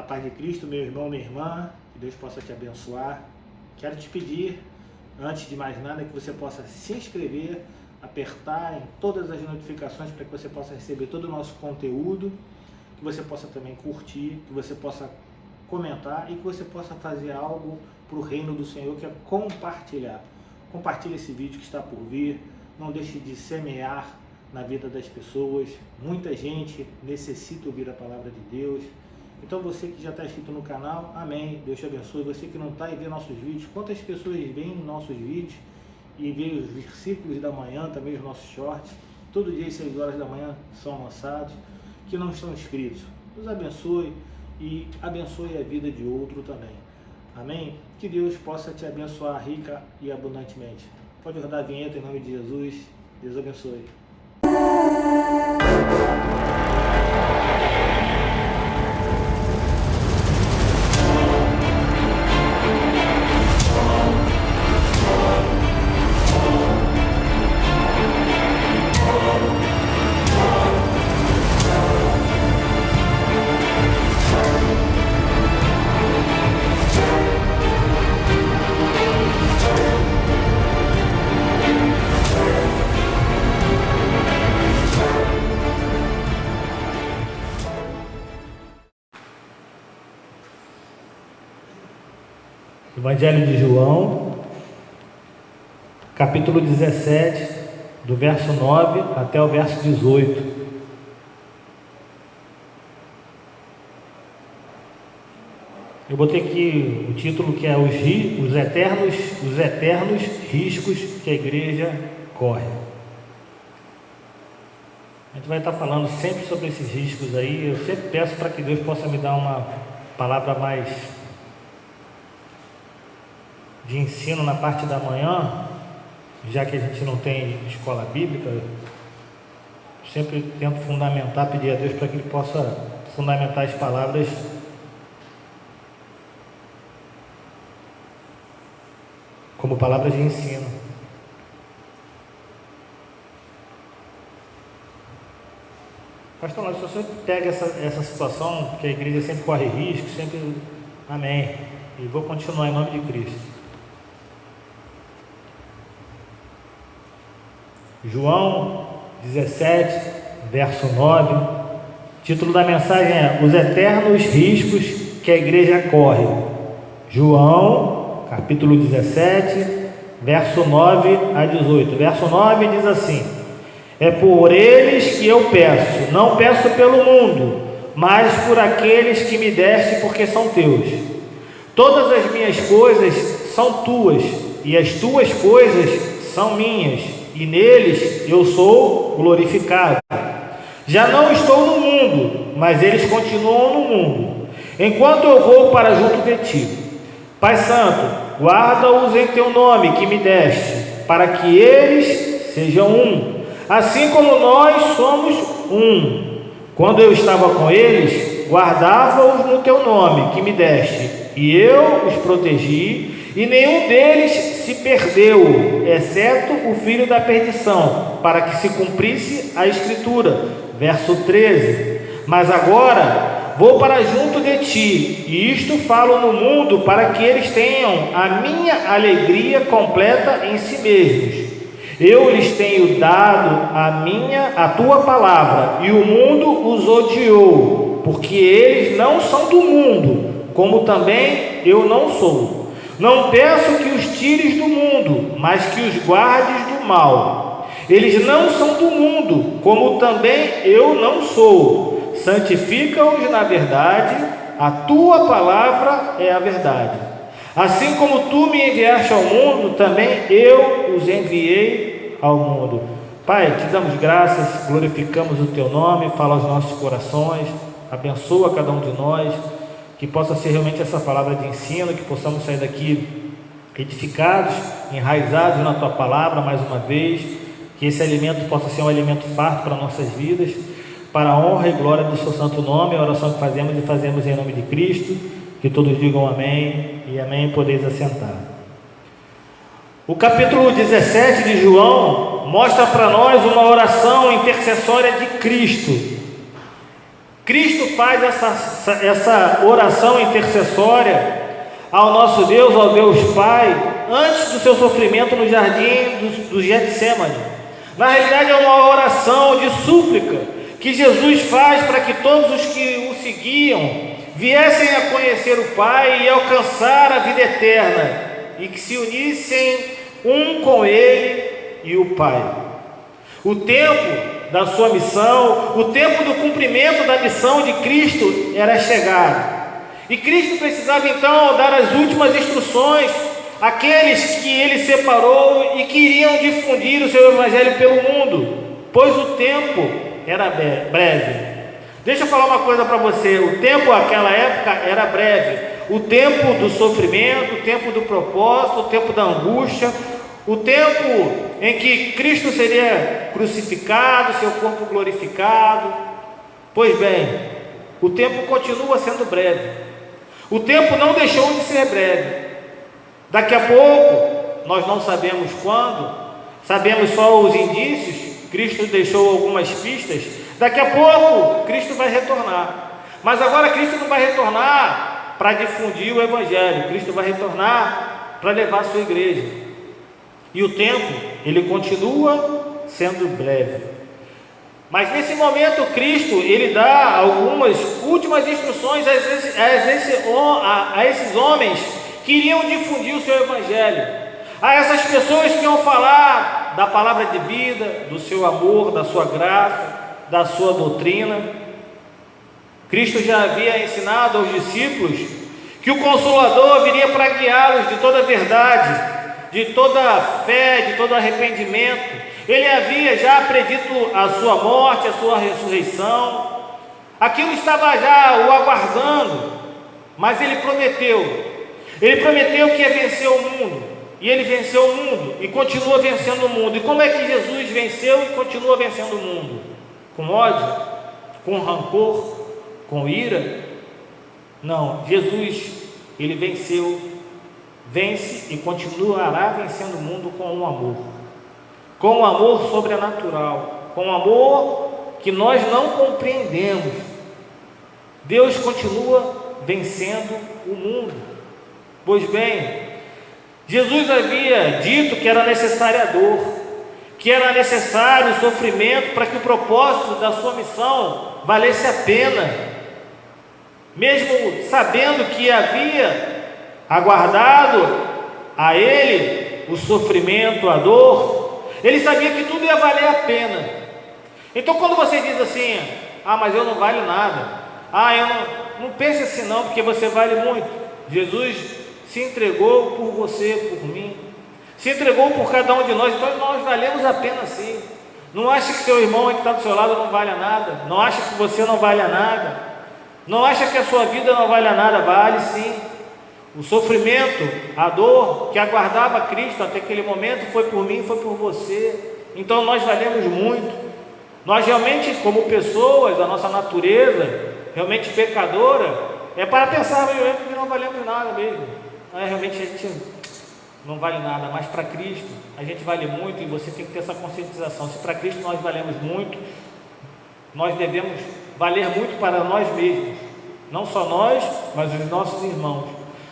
A paz de Cristo, meu irmão, minha irmã, que Deus possa te abençoar. Quero te pedir, antes de mais nada, que você possa se inscrever, apertar em todas as notificações para que você possa receber todo o nosso conteúdo, que você possa também curtir, que você possa comentar e que você possa fazer algo para o reino do Senhor, que é compartilhar. Compartilhe esse vídeo que está por vir, não deixe de semear na vida das pessoas. Muita gente necessita ouvir a palavra de Deus. Então você que já está inscrito no canal, amém, Deus te abençoe. Você que não está e vê nossos vídeos, quantas pessoas veem nossos vídeos e veem os versículos da manhã, também os nossos shorts, todo dia às 6 horas da manhã são lançados, que não estão inscritos. Deus abençoe e abençoe a vida de outro também. Amém? Que Deus possa te abençoar rica e abundantemente. Pode rodar a vinheta em nome de Jesus. Deus abençoe. Evangelho de João, capítulo 17, do verso 9 até o verso 18. Eu botei aqui o título que é os eternos riscos que a igreja corre. A gente vai estar falando sempre sobre esses riscos aí. Eu sempre peço para que Deus possa me dar uma palavra mais de ensino na parte da manhã, já que a gente não tem escola bíblica. Eu sempre tento fundamentar, pedir a Deus para que Ele possa fundamentar as palavras como palavras de ensino. Pastor, mas se você pega essa situação, que a igreja sempre corre risco, sempre, amém, e vou continuar em nome de Cristo. João 17, verso 9, título da mensagem é Os Eternos Riscos que a Igreja Corre. João, capítulo 17, verso 9 a 18. Verso 9 diz assim: É por eles que eu peço, não peço pelo mundo, mas por aqueles que me deste, porque são teus. Todas as minhas coisas são tuas, e as tuas coisas são minhas, e neles eu sou glorificado. Já não estou no mundo, mas eles continuam no mundo, enquanto eu vou para junto de ti. Pai Santo, guarda-os em teu nome que me deste, para que eles sejam um, assim como nós somos um. Quando eu estava com eles, guardava-os no teu nome que me deste, e eu os protegi, e nenhum deles se perdeu, exceto o filho da perdição, para que se cumprisse a Escritura. Verso 13: Mas agora vou para junto de ti, e isto falo no mundo, para que eles tenham a minha alegria completa em si mesmos. Eu lhes tenho dado a tua palavra, e o mundo os odiou, porque eles não são do mundo, como também eu não sou. Não peço que os tires do mundo, mas que os guardes do mal. Eles não são do mundo, como também eu não sou. Santifica-os na verdade, a tua palavra é a verdade. Assim como tu me enviaste ao mundo, também eu os enviei ao mundo. Pai, te damos graças, glorificamos o teu nome, fala aos nossos corações, abençoa cada um de nós, que possa ser realmente essa palavra de ensino, que possamos sair daqui edificados, enraizados na tua palavra mais uma vez, que esse alimento possa ser um alimento farto para nossas vidas, para a honra e glória do seu santo nome. A oração que fazemos e fazemos em nome de Cristo, que todos digam amém e amém. Podeis assentar. O capítulo 17 de João mostra para nós uma oração intercessória de Cristo. Cristo faz essa oração intercessória ao nosso Deus, ao Deus Pai, antes do seu sofrimento no jardim do Getsêmani. Na realidade é uma oração de súplica que Jesus faz para que todos os que o seguiam viessem a conhecer o Pai e alcançar a vida eterna, e que se unissem um com Ele e o Pai. O tempo da sua missão, o tempo do cumprimento da missão de Cristo era chegado. E Cristo precisava então dar as últimas instruções àqueles que Ele separou e que iriam difundir o seu Evangelho pelo mundo, pois o tempo era breve. Deixa eu falar uma coisa para você: o tempo naquela época era breve. O tempo do sofrimento, o tempo do propósito, o tempo da angústia, o tempo em que Cristo seria crucificado, seu corpo glorificado. Pois bem, o tempo continua sendo breve. O tempo não deixou de ser breve. Daqui a pouco, nós não sabemos quando, sabemos só os indícios. Cristo deixou algumas pistas. Daqui a pouco, Cristo vai retornar. Mas agora Cristo não vai retornar para difundir o Evangelho. Cristo vai retornar para levar a sua igreja. E o tempo, ele continua sendo breve. Mas nesse momento, Cristo, ele dá algumas últimas instruções a esses homens que iriam difundir o seu Evangelho, a essas pessoas que iam falar da palavra de vida, do seu amor, da sua graça, da sua doutrina. Cristo já havia ensinado aos discípulos que o Consolador viria para guiá-los de toda a verdade, de toda a fé, de todo arrependimento. Ele havia já predito a sua morte, a sua ressurreição. Aquilo estava já o aguardando, mas ele prometeu que ia vencer o mundo, e ele venceu o mundo, e continua vencendo o mundo. E como é que Jesus venceu e continua vencendo o mundo? Com ódio? Com rancor? Com ira? Não, Jesus, ele venceu, vence e continuará vencendo o mundo com um amor, com um amor sobrenatural, com um amor que nós não compreendemos. Deus continua vencendo o mundo. Pois bem, Jesus havia dito que era necessária a dor, que era necessário o sofrimento para que o propósito da sua missão valesse a pena. Mesmo sabendo que havia aguardado a ele o sofrimento, a dor, ele sabia que tudo ia valer a pena. Então quando você diz assim: ah, mas eu não valho nada, eu não pense assim não, porque você vale muito. Jesus se entregou por você, por mim, se entregou por cada um de nós, então nós valemos a pena sim. Não ache que seu irmão que está do seu lado não vale nada, não ache que você não vale nada, não acha que a sua vida não vale nada. Vale sim. O sofrimento, a dor que aguardava Cristo até aquele momento foi por mim, foi por você. Então nós valemos muito. Nós realmente, como pessoas, a nossa natureza realmente pecadora é para pensar mesmo que não valemos nada mesmo. Realmente a gente não vale nada, mas para Cristo a gente vale muito, e você tem que ter essa conscientização. Se para Cristo nós valemos muito, nós devemos valer muito para nós mesmos, não só nós, mas os nossos irmãos.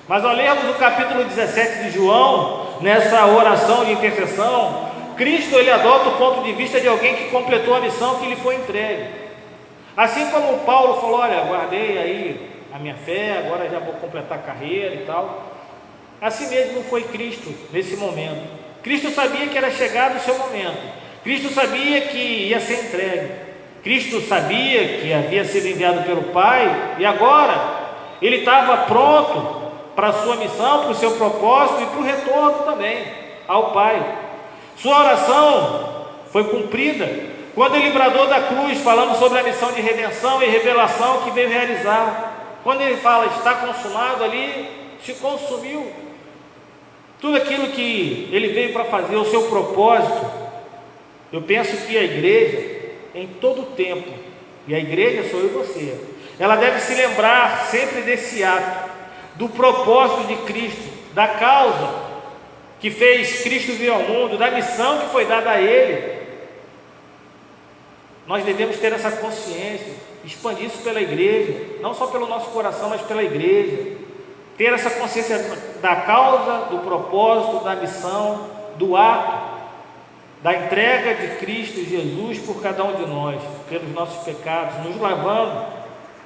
Mas ao lermos o capítulo 17 de João, nessa oração de intercessão, Cristo ele adota o ponto de vista de alguém que completou a missão que lhe foi entregue. Assim como Paulo falou: olha, guardei aí a minha fé, agora já vou completar a carreira e tal. Assim mesmo foi Cristo nesse momento. Cristo sabia que era chegado o seu momento. Cristo sabia que ia ser entregue. Cristo sabia que havia sido enviado pelo Pai, e agora ele estava pronto para a sua missão, para o seu propósito e para o retorno também ao Pai. Sua oração foi cumprida quando ele bradou da cruz, falando sobre a missão de redenção e revelação que veio realizar. Quando ele fala está consumado, ali se consumiu tudo aquilo que ele veio para fazer, o seu propósito. Eu penso que a igreja, em todo o tempo, e a igreja sou eu e você, ela deve se lembrar sempre desse ato, do propósito de Cristo, da causa que fez Cristo vir ao mundo, da missão que foi dada a Ele. Nós devemos ter essa consciência, expandir isso pela igreja, não só pelo nosso coração, mas pela igreja. Ter essa consciência da causa, do propósito, da missão, do ato, da entrega de Cristo Jesus por cada um de nós, pelos nossos pecados, nos lavando.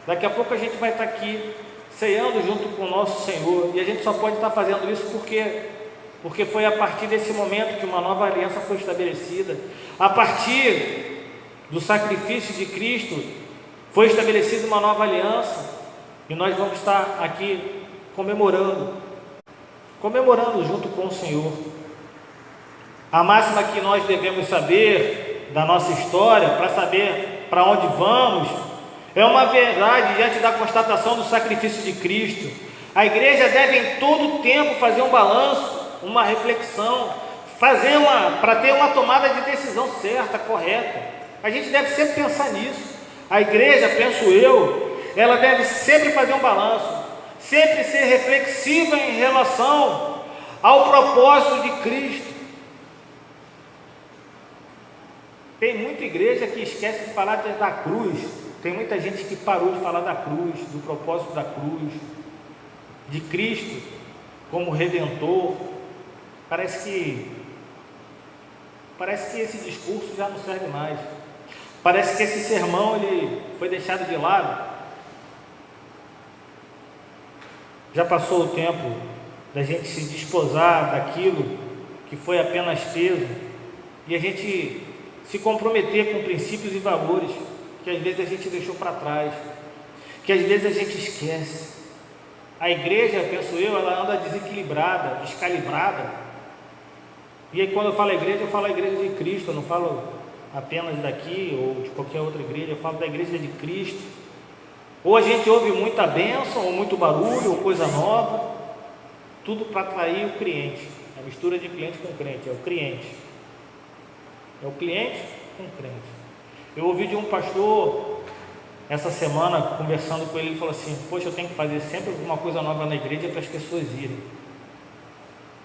Daqui a pouco a gente vai estar aqui ceando junto com o nosso Senhor, e a gente só pode estar fazendo isso porque foi a partir desse momento que uma nova aliança foi estabelecida. A partir do sacrifício de Cristo foi estabelecida uma nova aliança, e nós vamos estar aqui comemorando junto com o Senhor. A máxima que nós devemos saber da nossa história, para saber para onde vamos, é uma verdade diante da constatação do sacrifício de Cristo. A igreja deve em todo tempo fazer um balanço, uma reflexão, para ter uma tomada de decisão certa, correta. A gente deve sempre pensar nisso. A igreja, penso eu, ela deve sempre fazer um balanço, sempre ser reflexiva em relação ao propósito de Cristo. Tem muita igreja que esquece de falar da cruz. Tem muita gente que parou de falar da cruz, do propósito da cruz, de Cristo como Redentor. Parece que esse discurso já não serve mais. Parece que esse sermão ele foi deixado de lado. Já passou o tempo da gente se desposar daquilo que foi apenas peso, e a gente se comprometer com princípios e valores que às vezes a gente deixou para trás, que às vezes a gente esquece. A igreja, penso eu, ela anda desequilibrada, descalibrada. E aí quando eu falo a igreja de Cristo, eu não falo apenas daqui ou de qualquer outra igreja, eu falo da igreja de Cristo. Ou a gente ouve muita bênção, ou muito barulho, ou coisa nova, tudo para atrair o cliente. A mistura de cliente com crente, é o cliente. É o cliente com crente. Eu ouvi de um pastor essa semana, conversando com ele, ele falou assim: poxa, eu tenho que fazer sempre alguma coisa nova na igreja para as pessoas irem.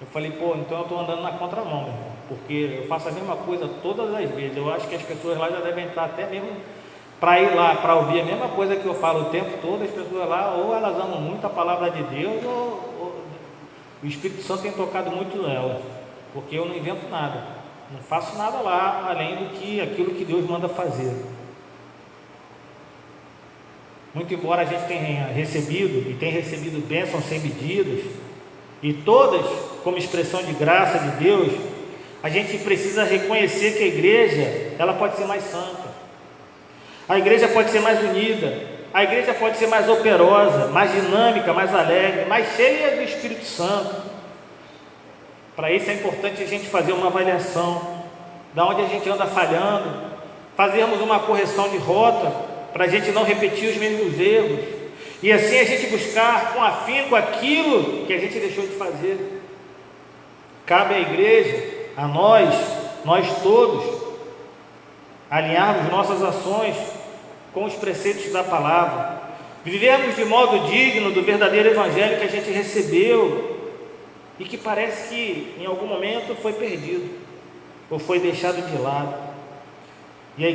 Eu falei: pô, então eu estou andando na contramão, meu irmão, porque eu faço a mesma coisa todas as vezes. Eu acho que as pessoas lá já devem estar até mesmo para ir lá, para ouvir a mesma coisa que eu falo o tempo todo. As pessoas lá, ou elas amam muito a palavra de Deus, ou o Espírito Santo tem tocado muito nelas, porque eu não invento nada. Não faço nada lá, além do que aquilo que Deus manda fazer. Muito embora a gente tenha recebido, e tem recebido bênçãos sem medidas, e todas como expressão de graça de Deus, a gente precisa reconhecer que a igreja, ela pode ser mais santa. A igreja pode ser mais unida. A igreja pode ser mais operosa, mais dinâmica, mais alegre, mais cheia do Espírito Santo. Para isso é importante a gente fazer uma avaliação da onde a gente anda falhando, fazermos uma correção de rota para a gente não repetir os mesmos erros, e assim a gente buscar com afinco aquilo que a gente deixou de fazer. Cabe à igreja, a nós todos, alinharmos nossas ações com os preceitos da palavra, vivermos de modo digno do verdadeiro evangelho que a gente recebeu e que parece que em algum momento foi perdido ou foi deixado de lado. E a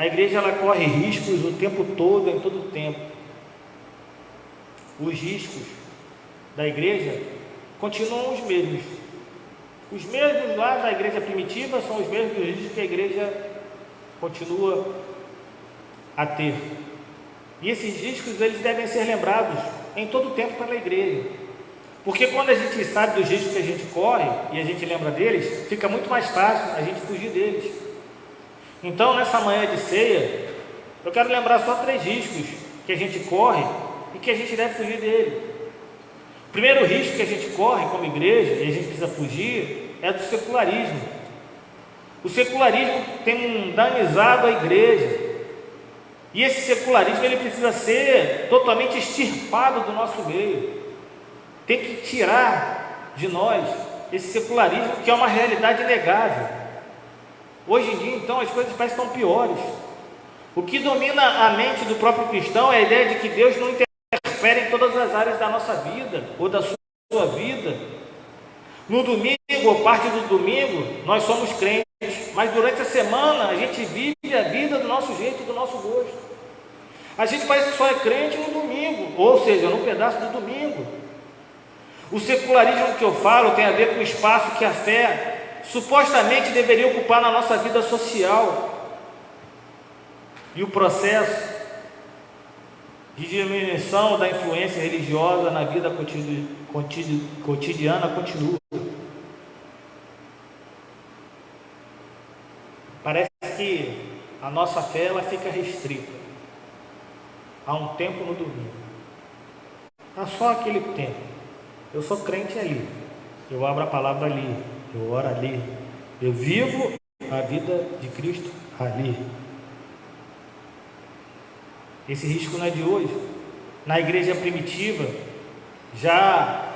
igreja ela corre riscos o tempo todo, em todo o tempo. Os riscos da igreja continuam os mesmos. Os mesmos lá da igreja primitiva são os mesmos riscos que a igreja continua a ter. E esses riscos eles devem ser lembrados em todo o tempo pela igreja. Porque quando a gente sabe dos riscos que a gente corre e a gente lembra deles, fica muito mais fácil a gente fugir deles. Então, nessa manhã de ceia, eu quero lembrar só 3 riscos que a gente corre e que a gente deve fugir dele. O primeiro risco que a gente corre como igreja e a gente precisa fugir é do secularismo. O secularismo tem danizado a igreja. E esse secularismo ele precisa ser totalmente extirpado do nosso meio. Tem que tirar de nós esse secularismo que é uma realidade inegável. Hoje em dia, então, as coisas parecem que estão piores. O que domina a mente do próprio cristão é a ideia de que Deus não interfere em todas as áreas da nossa vida ou da sua vida. No domingo ou parte do domingo, nós somos crentes, mas durante a semana a gente vive a vida do nosso jeito, do nosso gosto. A gente parece que só é crente no domingo, ou seja, num pedaço do domingo. O secularismo que eu falo tem a ver com o espaço que a fé supostamente deveria ocupar na nossa vida social. E o processo de diminuição da influência religiosa na vida cotidiana continua. Parece que a nossa fé ela fica restrita a um tempo no domingo. É só aquele tempo. Eu sou crente ali, eu abro a palavra ali, eu oro ali, eu vivo a vida de Cristo ali. Esse risco não é de hoje. Na igreja primitiva já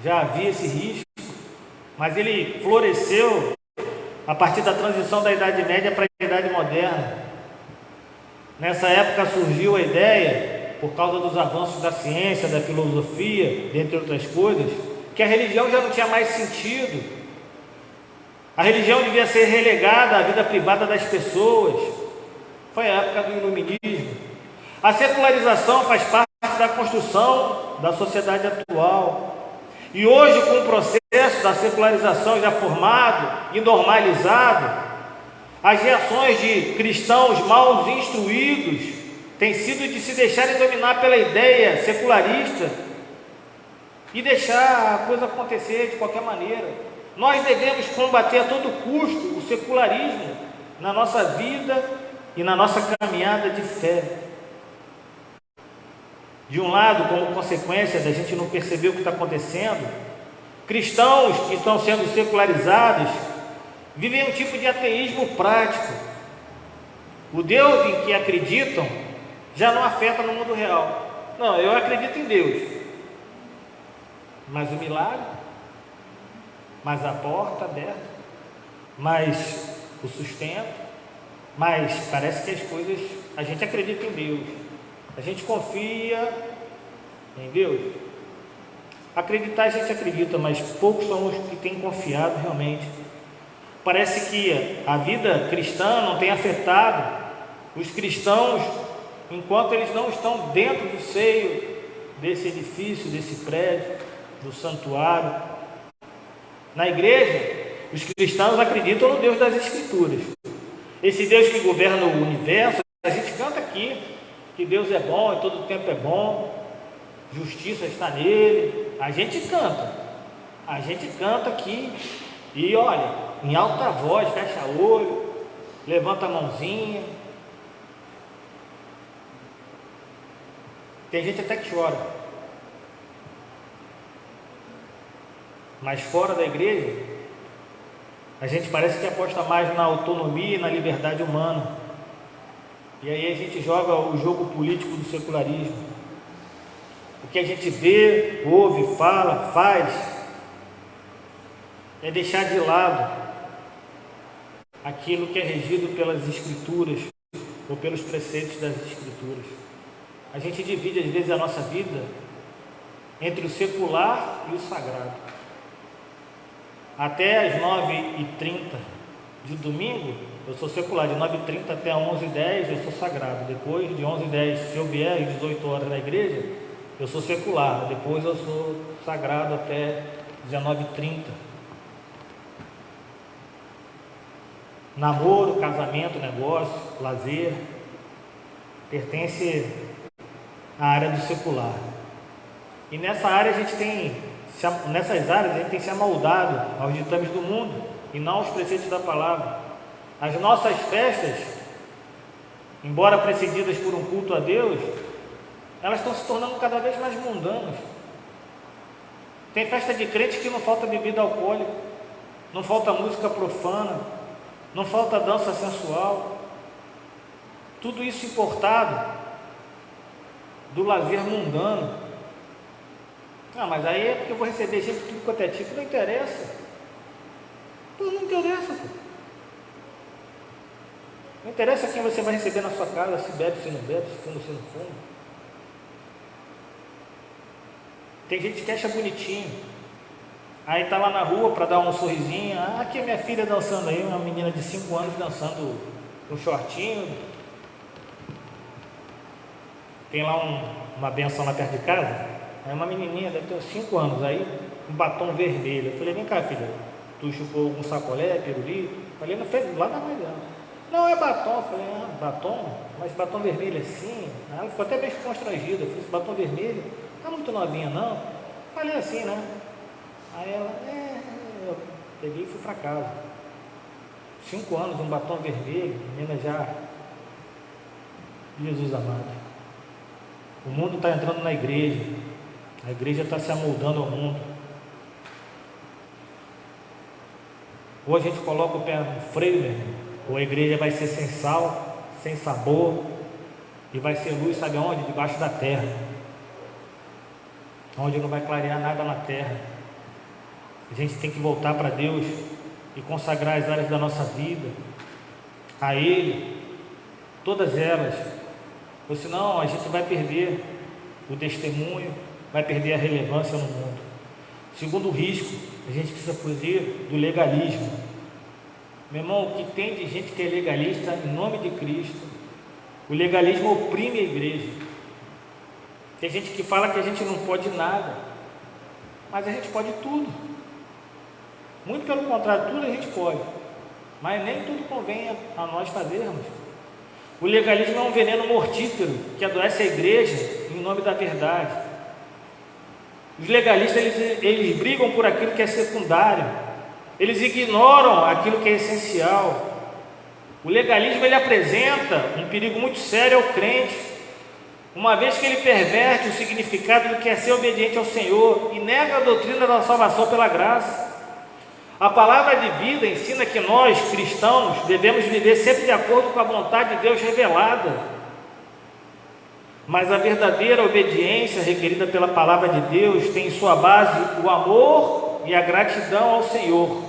havia esse risco, mas ele floresceu a partir da transição da Idade Média para a Idade Moderna. Nessa época surgiu a ideia, por causa dos avanços da ciência, da filosofia, dentre outras coisas, que a religião já não tinha mais sentido. A religião devia ser relegada à vida privada das pessoas. Foi a época do iluminismo. A secularização faz parte da construção da sociedade atual. E hoje, com o processo da secularização já formado e normalizado, as reações de cristãos mal instruídos têm sido de se deixarem dominar pela ideia secularista e deixar a coisa acontecer de qualquer maneira. Nós devemos combater a todo custo o secularismo na nossa vida e na nossa caminhada de fé. De um lado, como consequência da gente não perceber o que está acontecendo, cristãos que estão sendo secularizados vivem um tipo de ateísmo prático. O Deus em que acreditam já não afeta no mundo real. Não, eu acredito em Deus, mas o milagre, mas a porta aberta, mas o sustento, mas parece que as coisas, a gente acredita em Deus, a gente confia em Deus. Acreditar a gente acredita, mas poucos são os que têm confiado realmente. Parece que a vida cristã não tem afetado os cristãos enquanto eles não estão dentro do seio desse edifício, desse prédio, do santuário. Na igreja, os cristãos acreditam no Deus das Escrituras. Esse Deus que governa o universo, a gente canta aqui que Deus é bom e todo o tempo é bom, justiça está nele. A gente canta aqui e olha, em alta voz, fecha o olho, levanta a mãozinha. Tem gente até que chora. Mas fora da igreja, a gente parece que aposta mais na autonomia e na liberdade humana. E aí a gente joga o jogo político do secularismo. O que a gente vê, ouve, fala, faz, é deixar de lado aquilo que é regido pelas Escrituras ou pelos preceitos das Escrituras. A gente divide às vezes a nossa vida entre o secular e o sagrado. Até às 9h30 de domingo eu sou secular, de 9h30 até 11h10 eu sou sagrado. Depois de 11h10, se eu vier às 18 horas na igreja, eu sou secular. Depois eu sou sagrado até 19h30. Namoro, casamento, negócio, lazer, pertence à área do secular. E nessa área nessas áreas a gente tem se amoldado aos ditames do mundo e não aos preceitos da palavra. As nossas festas, embora precedidas por um culto a Deus, elas estão se tornando cada vez mais mundanas. Tem festa de crente que não falta bebida alcoólica, não falta música profana, não falta dança sensual. Tudo isso importado do lazer mundano. Ah, mas aí é porque eu vou receber gente de tudo quanto é tipo. Não interessa. Não interessa. Não interessa quem você vai receber na sua casa, se bebe, se não bebe, se fuma, se não fuma. Tem gente que acha bonitinho Aí tá lá na rua para dar um sorrisinho. Ah, aqui é minha filha dançando aí, uma menina de 5 anos dançando um shortinho. Tem lá uma benção lá perto de casa. É uma menininha, deve ter uns 5 anos, aí um batom vermelho. Eu falei, vem cá, filha, tu chupou algum sacolé, pirulito? Falei, não fez lá na mãe dela. Não, é batom. Eu falei, ah, batom? Mas batom vermelho assim? Ela ficou até bem constrangida. Eu falei, batom vermelho? Não é muito novinha não? Falei assim, né? Aí ela, eu peguei e fui para casa. 5 anos, um batom vermelho, menina já. Jesus amado. O mundo está entrando na igreja. A igreja está se amoldando ao mundo. Ou a gente coloca o pé no freio, meu irmão, ou a igreja vai ser sem sal, sem sabor, e vai ser luz, sabe aonde? Debaixo da terra, onde não vai clarear nada na terra. A gente tem que voltar para Deus e consagrar as áreas da nossa vida a Ele, todas elas, ou senão a gente vai perder o testemunho, vai perder a relevância no mundo. Segundo risco, a gente precisa fugir do legalismo. Meu irmão, o que tem de gente que é legalista em nome de Cristo? O legalismo oprime a igreja. Tem gente que fala que a gente não pode nada, mas a gente pode tudo. Muito pelo contrário, tudo a gente pode, mas nem tudo convém a nós fazermos. O legalismo é um veneno mortífero que adoece a igreja em nome da verdade. Os legalistas, eles brigam por aquilo que é secundário, eles ignoram aquilo que é essencial. O legalismo, ele apresenta um perigo muito sério ao crente, uma vez que ele perverte o significado do que é ser obediente ao Senhor e nega a doutrina da salvação pela graça. A palavra de vida ensina que nós, cristãos, devemos viver sempre de acordo com a vontade de Deus revelada. Mas a verdadeira obediência requerida pela palavra de Deus tem em sua base o amor e a gratidão ao Senhor,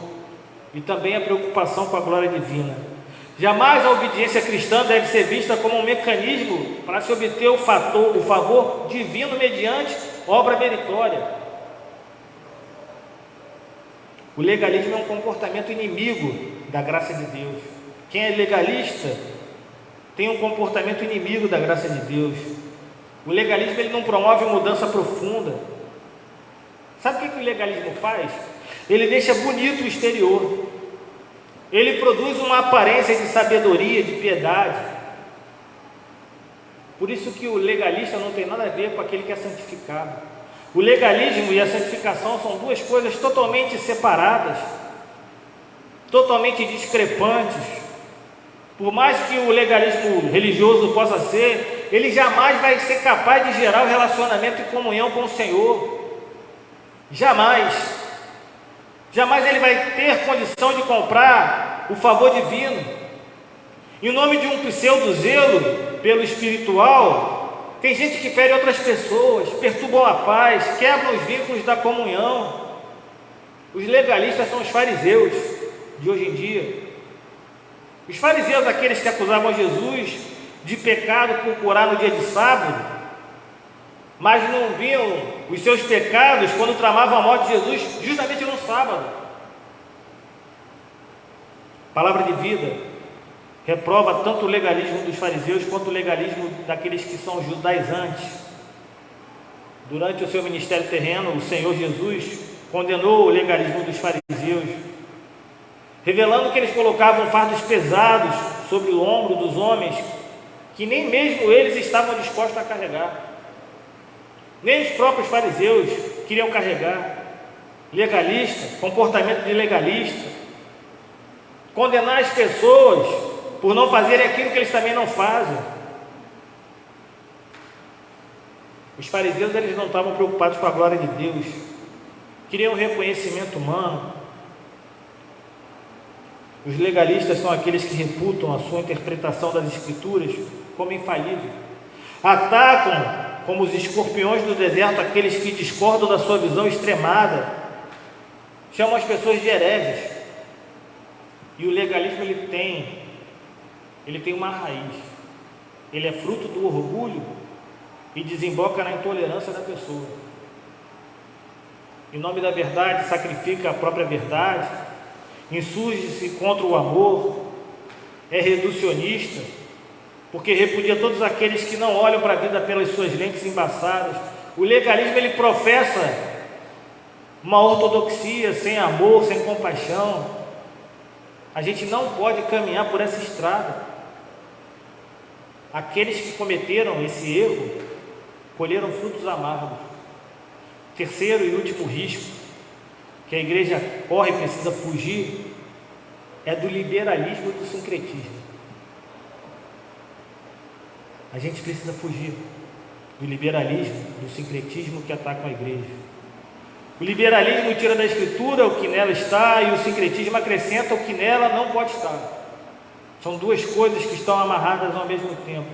e também a preocupação com a glória divina. Jamais a obediência cristã deve ser vista como um mecanismo para se obter o favor divino mediante obra meritória. O legalismo é um comportamento inimigo da graça de Deus. Quem é legalista tem um comportamento inimigo da graça de Deus. O legalismo, ele não promove mudança profunda. Sabe o que o legalismo faz? Ele deixa bonito o exterior. Ele produz uma aparência de sabedoria, de piedade. Por isso que o legalista não tem nada a ver com aquele que é santificado. O legalismo e a santificação são duas coisas totalmente separadas, totalmente discrepantes. Por mais que o legalismo religioso possa ser, ele jamais vai ser capaz de gerar o relacionamento e comunhão com o Senhor. Jamais. Jamais ele vai ter condição de comprar o favor divino. Em nome de um pseudo zelo pelo espiritual, tem gente que fere outras pessoas, perturbam a paz, quebram os vínculos da comunhão. Os legalistas são os fariseus de hoje em dia. Os fariseus, aqueles que acusavam Jesus de pecado por curar no dia de sábado, mas não viam os seus pecados quando tramavam a morte de Jesus justamente no sábado. Palavra de vida reprova tanto o legalismo dos fariseus quanto o legalismo daqueles que são judaizantes. Durante o seu ministério terreno, o Senhor Jesus condenou o legalismo dos fariseus, revelando que eles colocavam fardos pesados sobre o ombro dos homens que nem mesmo eles estavam dispostos a carregar. Nem os próprios fariseus queriam carregar. Legalista, comportamento de legalista, condenar as pessoas por não fazerem aquilo que eles também não fazem. Os fariseus, eles não estavam preocupados com a glória de Deus, queriam reconhecimento humano. Os legalistas são aqueles que reputam a sua interpretação das Escrituras como infalível. Atacam como os escorpiões do deserto aqueles que discordam da sua visão extremada. Chamam as pessoas de hereges. E o legalismo, ele tem uma raiz. Ele é fruto do orgulho e desemboca na intolerância da pessoa. em nome da verdade sacrifica a própria verdade, insurge-se contra o amor, é reducionista, porque repudia todos aqueles que não olham para a vida pelas suas lentes embaçadas. O legalismo, ele professa uma ortodoxia sem amor, sem compaixão. A gente não pode caminhar por essa estrada. Aqueles que cometeram esse erro colheram frutos amargos. Terceiro e último risco que a igreja corre e precisa fugir é do liberalismo e do sincretismo. A gente precisa fugir do liberalismo, do sincretismo que atacam a igreja. O liberalismo tira da Escritura o que nela está, e o sincretismo acrescenta o que nela não pode estar. São duas coisas que estão amarradas ao mesmo tempo.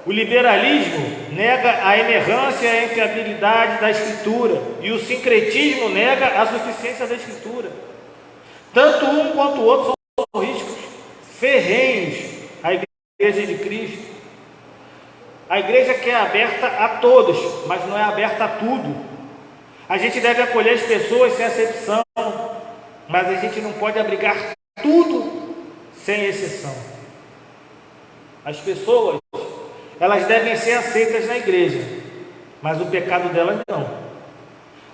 O liberalismo nega a inerrância e a infiabilidade da Escritura, e o sincretismo nega a suficiência da Escritura. Tanto um quanto o outro são riscos ferrenhos à igreja de Cristo. A igreja que é aberta a todos, mas não é aberta a tudo. A gente deve acolher as pessoas sem acepção, mas a gente não pode abrigar tudo sem exceção. As pessoas, elas devem ser aceitas na igreja, mas o pecado delas não.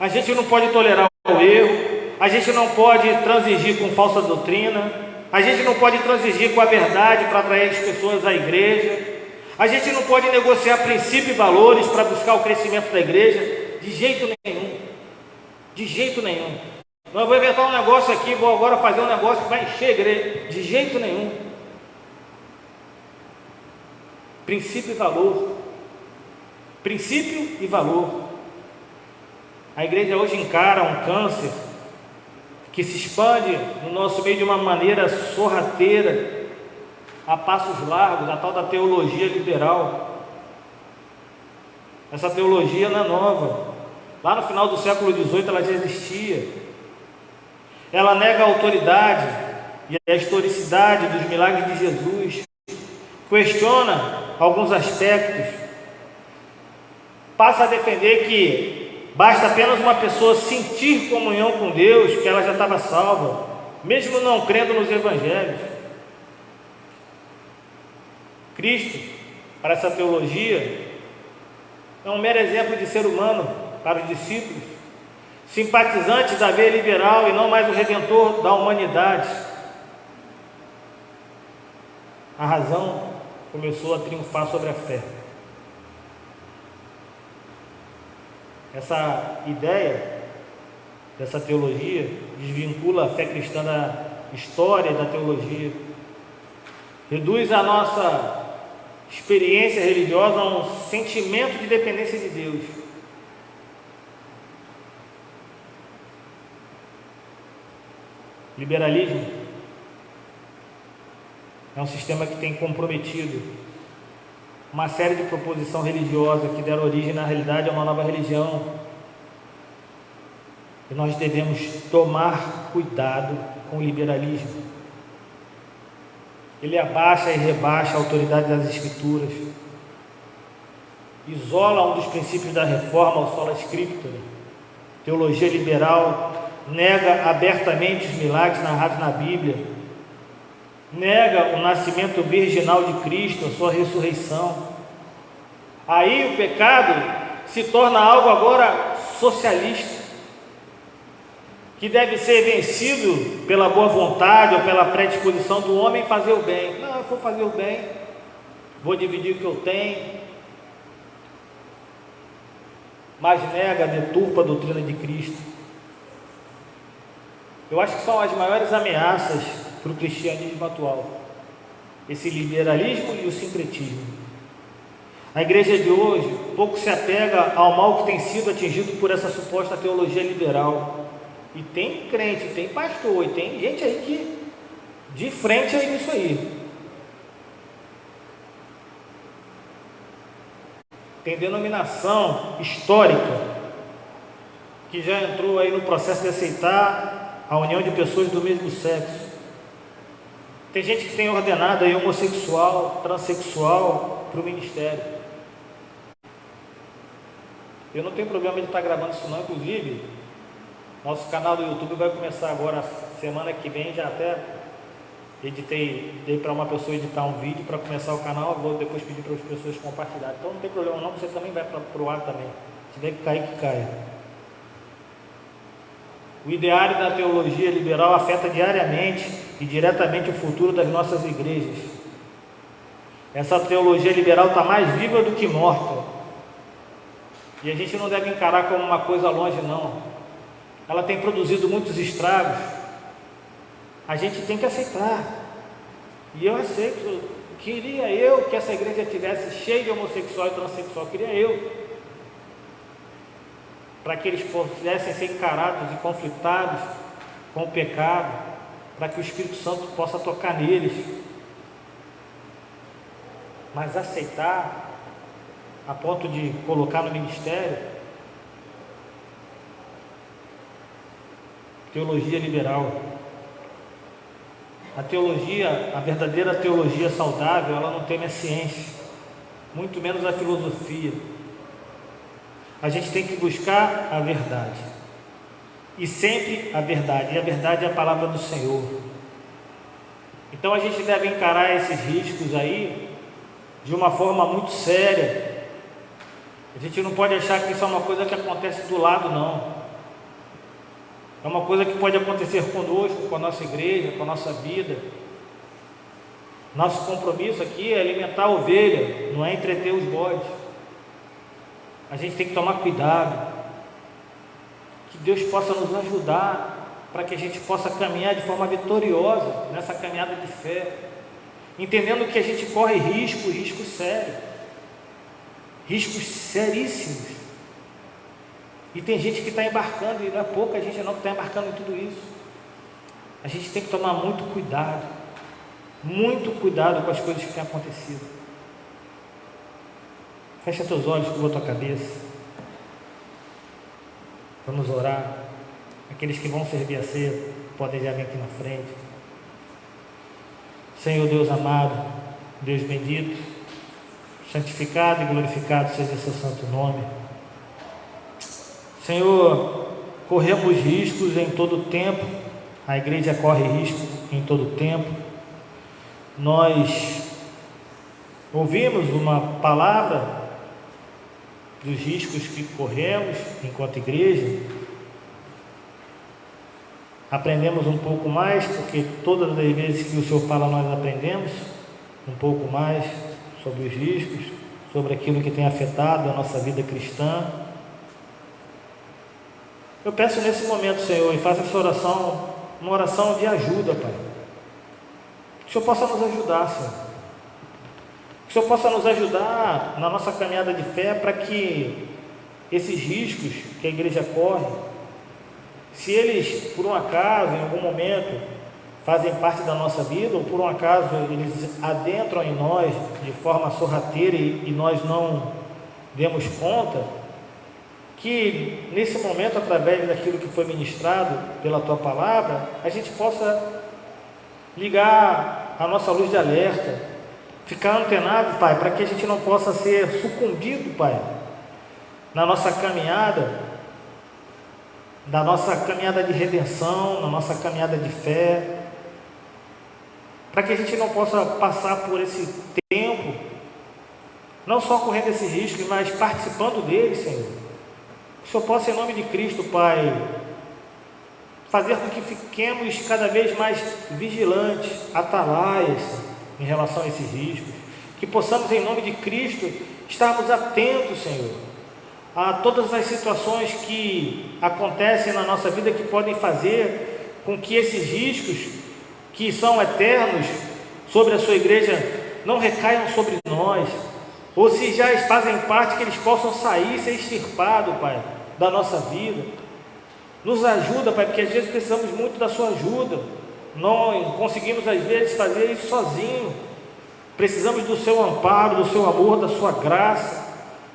A gente não pode tolerar o erro, a gente não pode transigir com falsa doutrina, a gente não pode transigir com a verdade para atrair as pessoas à igreja, a gente não pode negociar princípios e valores para buscar o crescimento da igreja, de jeito nenhum. De jeito nenhum. Não, eu vou inventar um negócio aqui, vou agora fazer um negócio que vai encher a igreja. De jeito nenhum. Princípio e valor. Princípio e valor. A igreja hoje encara um câncer que se expande no nosso meio de uma maneira sorrateira, a passos largos, a tal da teologia liberal. Essa teologia não é nova. Lá no final do século XVIII ela já existia. Ela nega a autoridade e a historicidade dos milagres de Jesus, questiona alguns aspectos, passa a defender que basta apenas uma pessoa sentir comunhão com Deus, que ela já estava salva, mesmo não crendo nos evangelhos. Cristo, para essa teologia, é um mero exemplo de ser humano para os discípulos, simpatizantes da veia liberal e não mais o redentor da humanidade. A razão começou a triunfar sobre a fé. Essa ideia dessa teologia desvincula a fé cristã da história da teologia, reduz a nossa experiência religiosa a um sentimento de dependência de Deus. Liberalismo é um sistema que tem comprometido uma série de proposição religiosa que deram origem, na realidade, a uma nova religião. E nós devemos tomar cuidado com o liberalismo. Ele abaixa e rebaixa a autoridade das Escrituras, isola um dos princípios da reforma, o sola scriptura. Teologia liberal nega abertamente os milagres narrados na Bíblia, nega o nascimento virginal de Cristo, a sua ressurreição. Aí o pecado se torna algo agora socialista, que deve ser vencido pela boa vontade ou pela predisposição do homem fazer o bem. Não, eu vou fazer o bem, vou dividir o que eu tenho, mas nega, deturpa a doutrina de Cristo. Eu acho que são as maiores ameaças para o cristianismo atual, esse liberalismo e o sincretismo. A igreja de hoje pouco se apega ao mal que tem sido atingido por essa suposta teologia liberal. E tem crente, tem pastor, e tem gente aí que de frente a isso aí. Tem denominação histórica que já entrou aí no processo de aceitar a união de pessoas do mesmo sexo. Tem gente que tem ordenado aí homossexual, transexual para o ministério. Eu não tenho problema de estar gravando isso não, inclusive Nosso canal do YouTube vai começar agora, semana que vem, já até dei para uma pessoa editar um vídeo para começar o canal, vou depois pedir para as pessoas compartilharem. Então não tem problema não, você também vai para o ar também. Se tiver que cair, que caia. O ideário da teologia liberal afeta diariamente e diretamente o futuro das nossas igrejas. Essa teologia liberal está mais viva do que morta. E a gente não deve encarar como uma coisa longe, não. Ela tem produzido muitos estragos. A gente tem que aceitar. E eu aceito. Queria eu que essa igreja tivesse cheia de homossexual e transexual. Queria eu. Para que eles pudessem ser encarados e conflitados com o pecado, para que o Espírito Santo possa tocar neles. Mas aceitar a ponto de colocar no ministério, teologia liberal. A teologia, a verdadeira teologia saudável, ela não teme a ciência, muito menos a filosofia. A gente tem que buscar a verdade, e sempre a verdade, e a verdade é a palavra do Senhor. Então a gente deve encarar esses riscos aí de uma forma muito séria. A gente não pode achar que isso é uma coisa que acontece do lado, não. É uma coisa que pode acontecer conosco, com a nossa igreja, com a nossa vida. Nosso compromisso aqui é alimentar a ovelha, não é entreter os bodes. A gente tem que tomar cuidado, que Deus possa nos ajudar, para que a gente possa caminhar de forma vitoriosa nessa caminhada de fé, entendendo que a gente corre riscos sérios, riscos seríssimos, e tem gente que está embarcando, e não é pouca gente não que está embarcando em tudo isso. A gente tem que tomar muito cuidado com as coisas que têm acontecido. Fecha teus olhos, curva tua cabeça. Vamos orar. Aqueles que vão servir a ceia podem já vir aqui na frente. Senhor Deus amado, Deus bendito, santificado e glorificado seja seu santo nome. Senhor, corremos riscos em todo o tempo. A igreja corre risco em todo o tempo. Nós ouvimos uma palavra dos riscos que corremos enquanto igreja, aprendemos um pouco mais, porque todas as vezes que o Senhor fala nós aprendemos um pouco mais sobre os riscos, sobre aquilo que tem afetado a nossa vida cristã. Eu peço nesse momento, Senhor, e faça essa oração, uma oração de ajuda, Pai, que o Senhor possa nos ajudar, Senhor. Que o Senhor possa nos ajudar na nossa caminhada de fé, para que esses riscos que a igreja corre, se eles por um acaso, em algum momento, fazem parte da nossa vida, ou por um acaso eles adentram em nós de forma sorrateira e nós não demos conta, que nesse momento, através daquilo que foi ministrado pela Tua Palavra, a gente possa ligar a nossa luz de alerta, ficar antenado, Pai, para que a gente não possa ser sucumbido, Pai, na nossa caminhada, de redenção, na nossa caminhada de fé, para que a gente não possa passar por esse tempo, não só correndo esse risco, mas participando dele, Senhor. Que o Senhor possa, em nome de Cristo, Pai, fazer com que fiquemos cada vez mais vigilantes, atalaias, em relação a esses riscos, que possamos, em nome de Cristo, estarmos atentos, Senhor, a todas as situações que acontecem na nossa vida, que podem fazer com que esses riscos, que são eternos, sobre a sua igreja, não recaiam sobre nós, ou se já fazem parte, que eles possam sair, ser extirpados, Pai, da nossa vida. Nos ajuda, Pai, porque às vezes precisamos muito da sua ajuda, não conseguimos às vezes fazer isso sozinho, precisamos do seu amparo, do seu amor, da sua graça,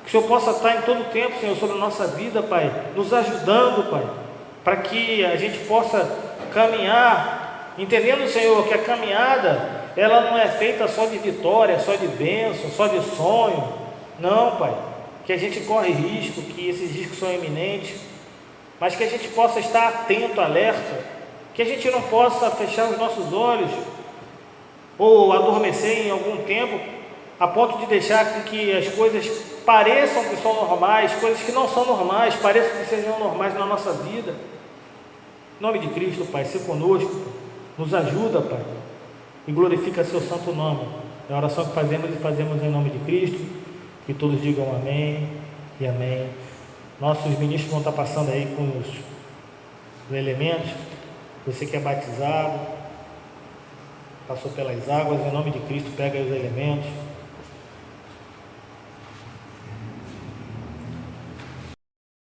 que o Senhor possa estar em todo o tempo, Senhor, sobre a nossa vida, Pai, nos ajudando, Pai, para que a gente possa caminhar, entendendo, Senhor, que a caminhada, ela não é feita só de vitória, só de bênção, só de sonho, não, Pai, que a gente corre risco, que esses riscos são iminentes, mas que a gente possa estar atento, alerta, que a gente não possa fechar os nossos olhos ou adormecer em algum tempo a ponto de deixar com que as coisas pareçam que são normais, coisas que não são normais, pareçam que sejam normais na nossa vida. Em nome de Cristo, Pai, se conosco, nos ajuda, Pai, e glorifica seu santo nome. É a oração que fazemos e fazemos em nome de Cristo. Que todos digam amém e amém. Nossos ministros vão estar passando aí com os elementos. Você que é batizado, passou pelas águas, em nome de Cristo, pega aí os elementos.